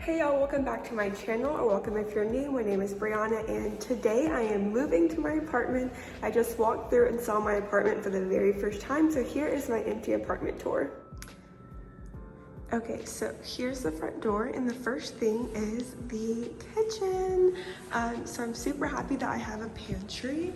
Hey y'all, welcome back to my channel, or welcome if you're new. My name is Brianna, and today I am moving to my apartment. I just walked through and saw my apartment for the very first time, so here is my empty apartment tour. Okay, so here's the front door, and the first thing is the kitchen. So I'm super happy that I have a pantry.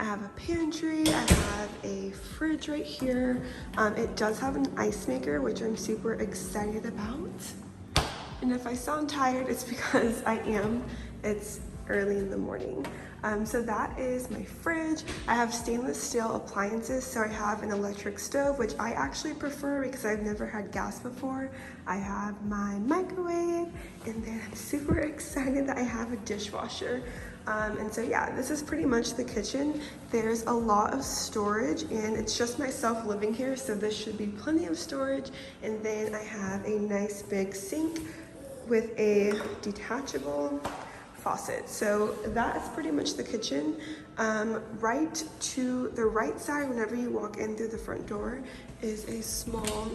I have a pantry, I have a fridge right here. It does have an ice maker, which I'm super excited about. And if I sound tired, it's because I am. It's early in the morning. So that is my fridge. I have stainless steel appliances, so I have an electric stove, which I actually prefer because I've never had gas before. I have my microwave, and then I'm super excited that I have a dishwasher. And so yeah, this is pretty much the kitchen. There's a lot of storage, and it's just myself living here, so this should be plenty of storage. And then I have a nice big sink with a detachable faucet. So that is pretty much the kitchen. Right to the right side, whenever you walk in through the front door, is a small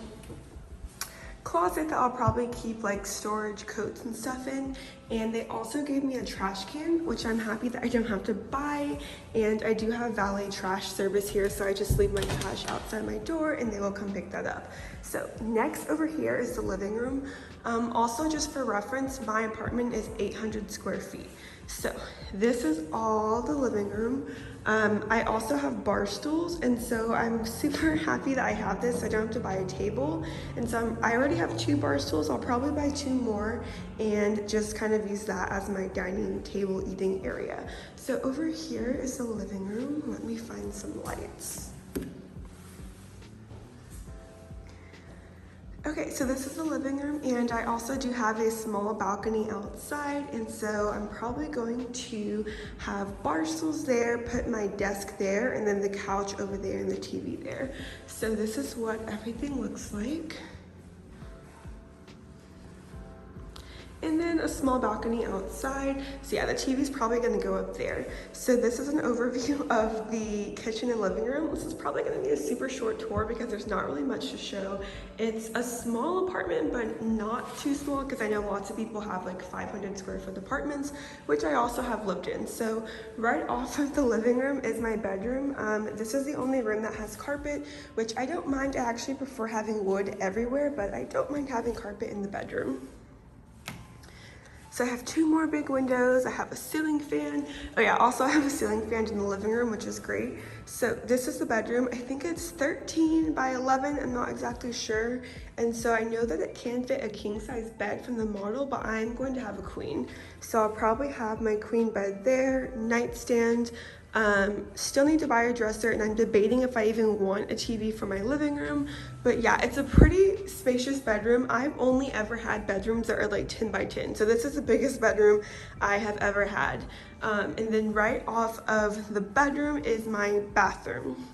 closet that I'll probably keep like storage coats and stuff in. And they also gave me a trash can, which I'm happy that I don't have to buy. And I do have valet trash service here, so I just leave my trash outside my door and they will come pick that up. So next over here is the living room. Also, just for reference, my apartment is 800 square feet. So this is all the living room. I also have bar stools, and so I'm super happy that I have this. So I don't have to buy a table. And so I already have 2 bar stools. I'll probably buy 2 more and just kind of use that as my dining table eating area. So over here is the living room. Let me find some lights. Okay, so this is the living room, and I also do have a small balcony outside, and so I'm probably going to have bar stools there, put my desk there, and then the couch over there and the TV there. So this is what everything looks like. And then a small balcony outside. So yeah, the TV's probably gonna go up there. So this is an overview of the kitchen and living room. This is probably gonna be a super short tour because there's not really much to show. It's a small apartment, but not too small, because I know lots of people have like 500 square foot apartments, which I also have lived in. So right off of the living room is my bedroom. This is the only room that has carpet, which I don't mind. I actually prefer having wood everywhere, but I don't mind having carpet in the bedroom. So I have 2 more big windows. I have a ceiling fan. Oh yeah, also I have a ceiling fan in the living room, which is great. So this is the bedroom. I think it's 13 by 11. I'm not exactly sure. And so I know that it can fit a king size bed from the model, but I'm going to have a queen. So I'll probably have my queen bed there, nightstand. Still need to buy a dresser, and I'm debating if I even want a TV for my living room. But yeah, it's a pretty spacious bedroom. I've only ever had bedrooms that are like 10 by 10. So this is the biggest bedroom I have ever had. And then right off of the bedroom is my bathroom.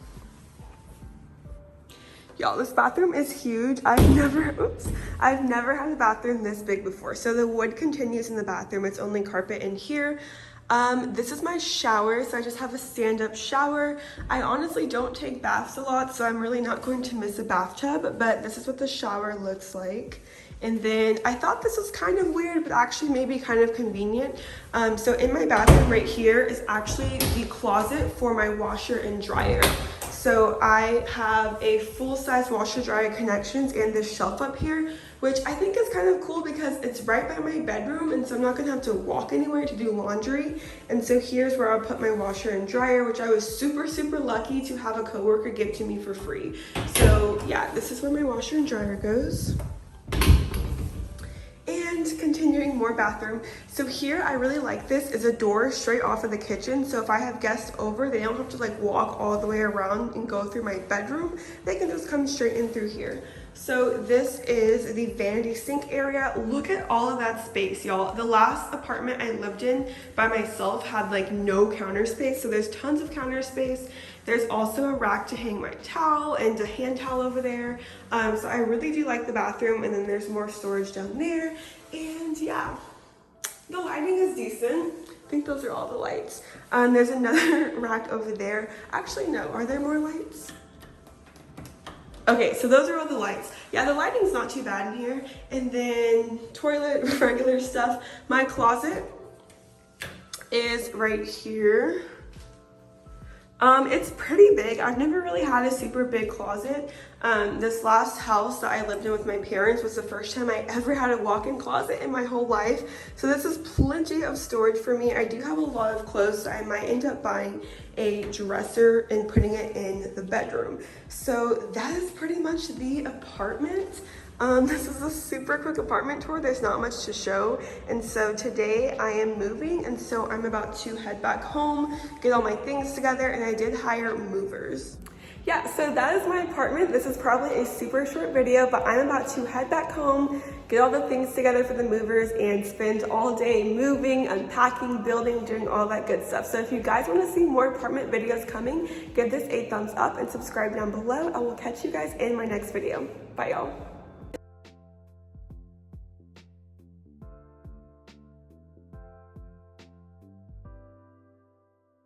Y'all, this bathroom is huge. I've never had a bathroom this big before. So the wood continues in the bathroom. It's only carpet in here. This is my shower, so I just have a stand-up shower. I honestly don't take baths a lot, so I'm really not going to miss a bathtub, but this is what the shower looks like. And then I thought this was kind of weird, but actually maybe kind of convenient. So in my bathroom right here is actually the closet for my washer and dryer. So I have a full-size washer dryer connections and this shelf up here, which I think is kind of cool because it's right by my bedroom, and so I'm not gonna have to walk anywhere to do laundry. And so here's where I'll put my washer and dryer, which I was super lucky to have a coworker give to me for free. So yeah, this is where my washer and dryer goes. And continuing, more bathroom. So here, I really like this, is a door straight off of the kitchen. So if I have guests over, they don't have to like walk all the way around and go through my bedroom. They can just come straight in through here. So this is the vanity sink area. Look at all of that space, y'all. The last apartment I lived in by myself had like no counter space. So there's tons of counter space. There's also a rack to hang my towel and a hand towel over there. So I really do like the bathroom, and then there's more storage down there. And yeah, the lighting is decent. I think those are all the lights. There's another rack over there. Actually, no, are there more lights? Okay, so those are all the lights. Yeah, the lighting's not too bad in here. And then toilet, regular stuff. My closet is right here. It's pretty big. I've never really had a super big closet. This last house that I lived in with my parents was the first time I ever had a walk-in closet in my whole life. So this is plenty of storage for me. I do have a lot of clothes, so I might end up buying a dresser and putting it in the bedroom. So that is pretty much the apartment. This is a super quick apartment tour. There's not much to show. And so today I am moving, and so I'm about to head back home, get all my things together, and I did hire movers. Yeah, so that is my apartment. This is probably a super short video, but I'm about to head back home, get all the things together for the movers, and spend all day moving, unpacking, building, doing all that good stuff. So if you guys want to see more apartment videos coming, give this a thumbs up and subscribe down below. I will catch you guys in my next video. Bye, y'all.